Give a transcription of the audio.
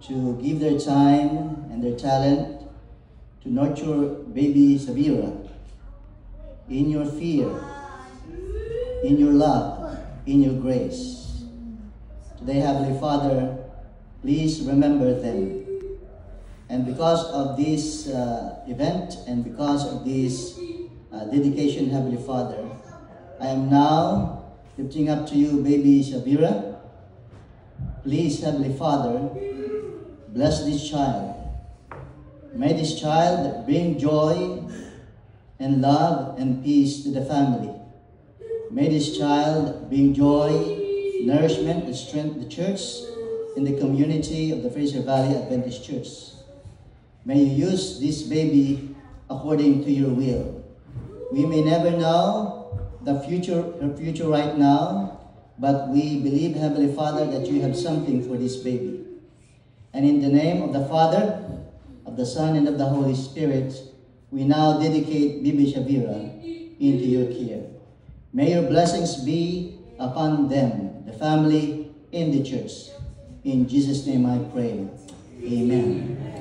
to give their time and their talent to nurture baby Savira in your fear, in your love, in your grace. Today, Heavenly Father, please remember them. And because of this event and because of this dedication, Heavenly Father, I am now lifting up to you baby Savira. Please, Heavenly Father, bless this child. May this child bring joy and love and peace to the family. May this child bring joy, nourishment, and strength to the church in the community of the Fraser Valley Adventist Church. May you use this baby according to your will. We may never know her future right now, but we believe, Heavenly Father, that you have something for this baby. And in the name of the Father, of the Son, and of the Holy Spirit, we now dedicate baby Savira into your care. May your blessings be upon them, the family, and the church. In Jesus' name I pray. Amen.